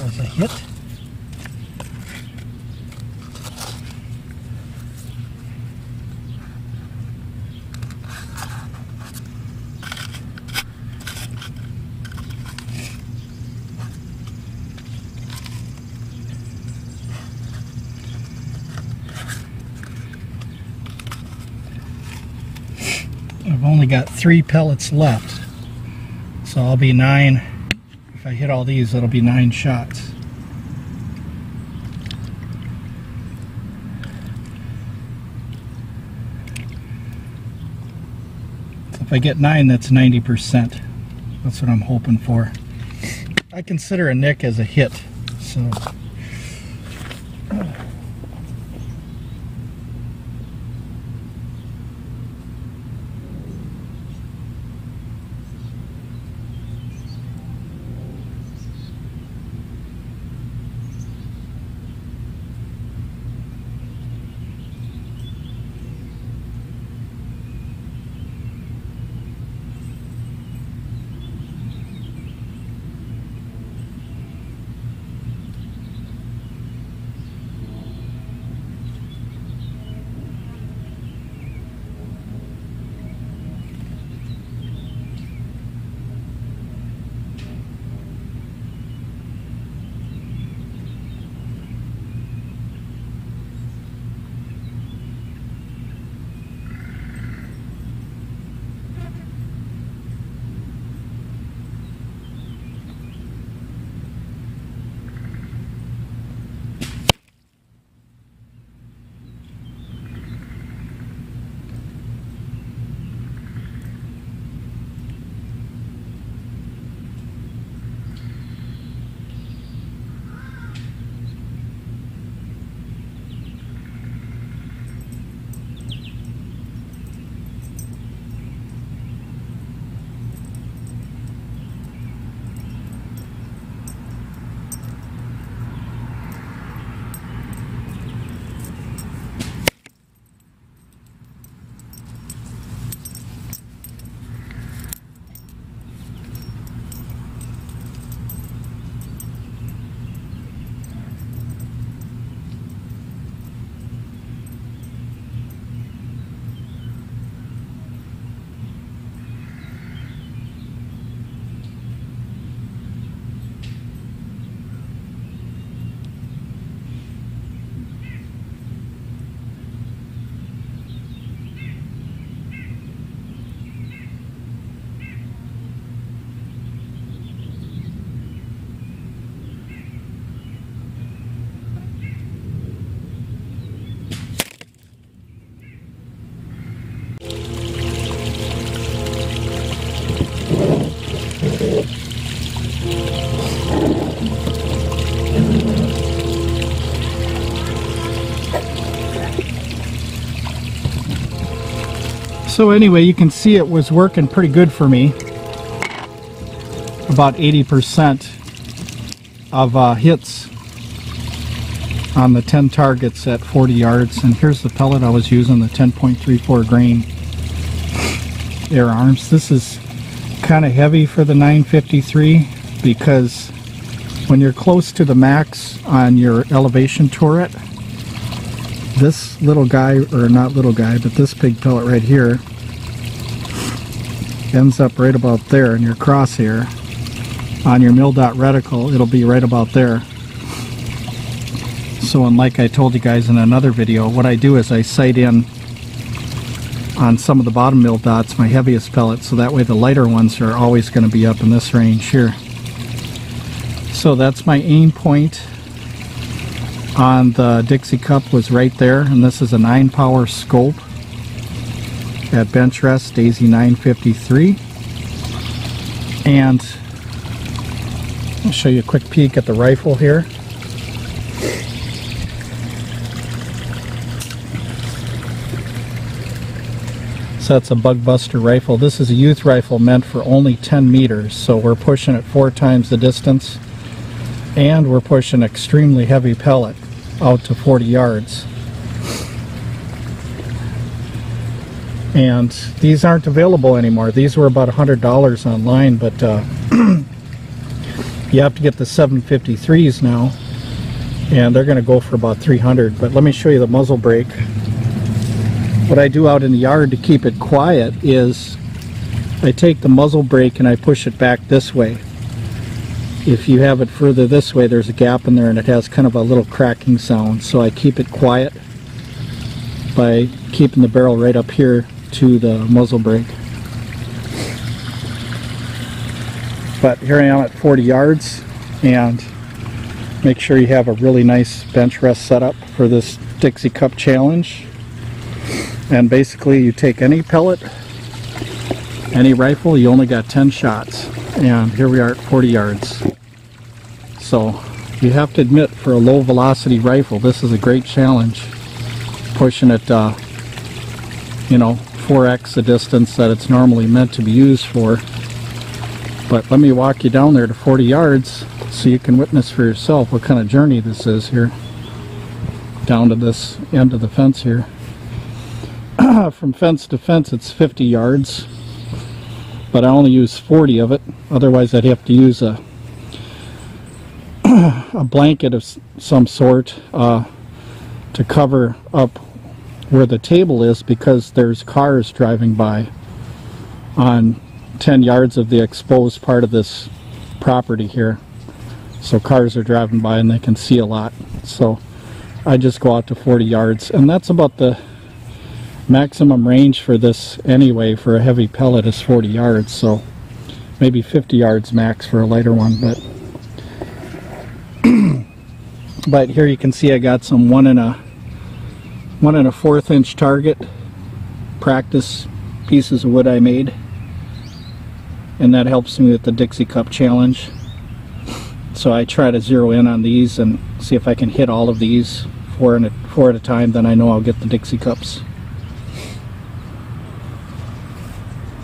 was a hit. I've only got 3 pellets left, so I'll be 9. If I hit all these, it'll be 9 shots. So if I get 9, that's 90%. That's what I'm hoping for. I consider a nick as a hit, so. So anyway, you can see it was working pretty good for me. About 80% of hits on the 10 targets at 40 yards. And here's the pellet I was using, the 10.34 grain air arms. This is kind of heavy for the 953 because when you're close to the max on your elevation turret, this little guy, or not little guy, but this big pellet right here ends up right about there in your crosshair. On your mil-dot reticle, it'll be right about there. So, and like I told you guys in another video, what I do is I sight in on some of the bottom mil-dots, my heaviest pellets, so that way the lighter ones are always going to be up in this range here. So that's my aim point on the Dixie cup, was right there, and this is a 9-power scope at bench rest Daisy 953. And I'll show you a quick peek at the rifle here. So that's a Bug Buster rifle. This is a youth rifle meant for only 10 meters, so we're pushing it 4 times the distance, and we're pushing extremely heavy pellet out to 40 yards. And these aren't available anymore. These were about $100 online, but You have to get the 753s now, and they're going to go for about 300. But let me show you the muzzle brake. What I do out in the yard to keep it quiet is I take the muzzle brake and I push it back this way. If you have it further this way, there's a gap in there and it has kind of a little cracking sound. So I keep it quiet by keeping the barrel right up here to the muzzle brake. But here I am at 40 yards, and make sure you have a really nice bench rest setup for this Dixie Cup challenge. And basically you take any pellet, any rifle, you only got 10 shots. And here we are at 40 yards. So you have to admit, for a low velocity rifle, this is a great challenge. Pushing it, you know, 4x the distance that it's normally meant to be used for. But let me walk you down there to 40 yards so you can witness for yourself what kind of journey this is here. Down to this end of the fence here. From fence to fence it's 50 yards. But I only use 40 of it. Otherwise I'd have to use a blanket of some sort to cover up where the table is, because there's cars driving by on 10 yards of the exposed part of this property here. So cars are driving by and they can see a lot. So I just go out to 40 yards, and that's about the maximum range for this anyway. For a heavy pellet is 40 yards, so maybe 50 yards max for a lighter one. But here you can see I got some 1 1/4 inch target practice pieces of wood I made, and that helps me with the Dixie Cup challenge. So I try to zero in on these and see if I can hit all of these four at a time. Then I know I'll get the Dixie Cups.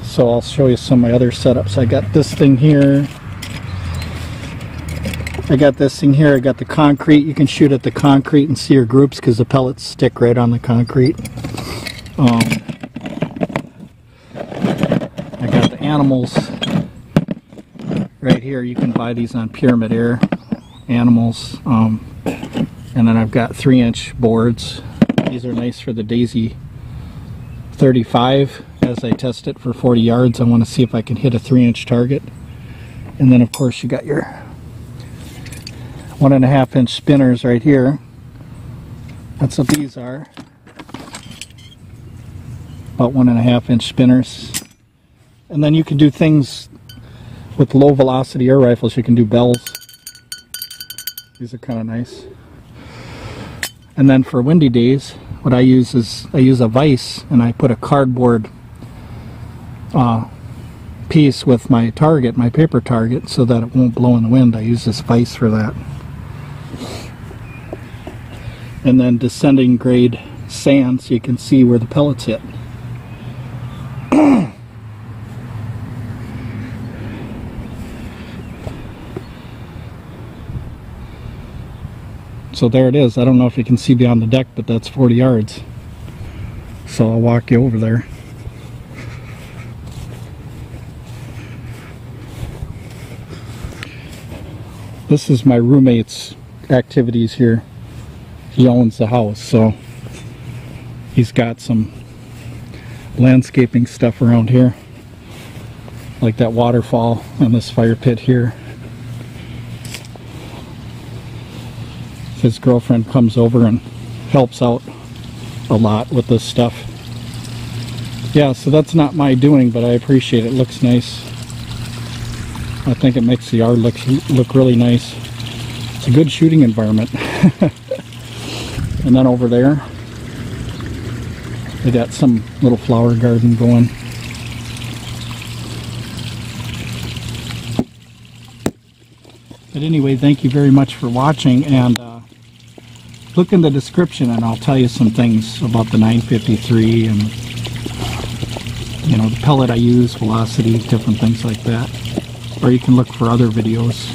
So I'll show you some of my other setups. I got this thing here. I got the concrete. You can shoot at the concrete and see your groups because the pellets stick right on the concrete. I got the animals right here. You can buy these on Pyramid Air, animals. And then I've got 3-inch boards. These are nice for the Daisy 35. As I test it for 40 yards, I want to see if I can hit a 3-inch target. And then of course you got your 1.5 inch spinners right here. That's what these are. About 1.5 inch spinners. And then you can do things with low velocity air rifles. You can do bells. These are kind of nice. And then for windy days, what I use is I use a vise, and I put a cardboard piece with my target, my paper target, so that it won't blow in the wind. I use this vise for that. And then descending grade sand so you can see where the pellets hit. So there it is. I don't know if you can see beyond the deck, but that's 40 yards. So I'll walk you over there. This is my roommate's activities here. He owns the house, so he's got some landscaping stuff around here, like that waterfall and this fire pit here. His girlfriend comes over and helps out a lot with this stuff. Yeah, so that's not my doing, but I appreciate it. It looks nice. I think it makes the yard look really nice. It's a good shooting environment. And then over there, they got some little flower garden going. But anyway, thank you very much for watching, and look in the description and I'll tell you some things about the 953 and, you know, the pellet I use, velocity, different things like that. Or you can look for other videos.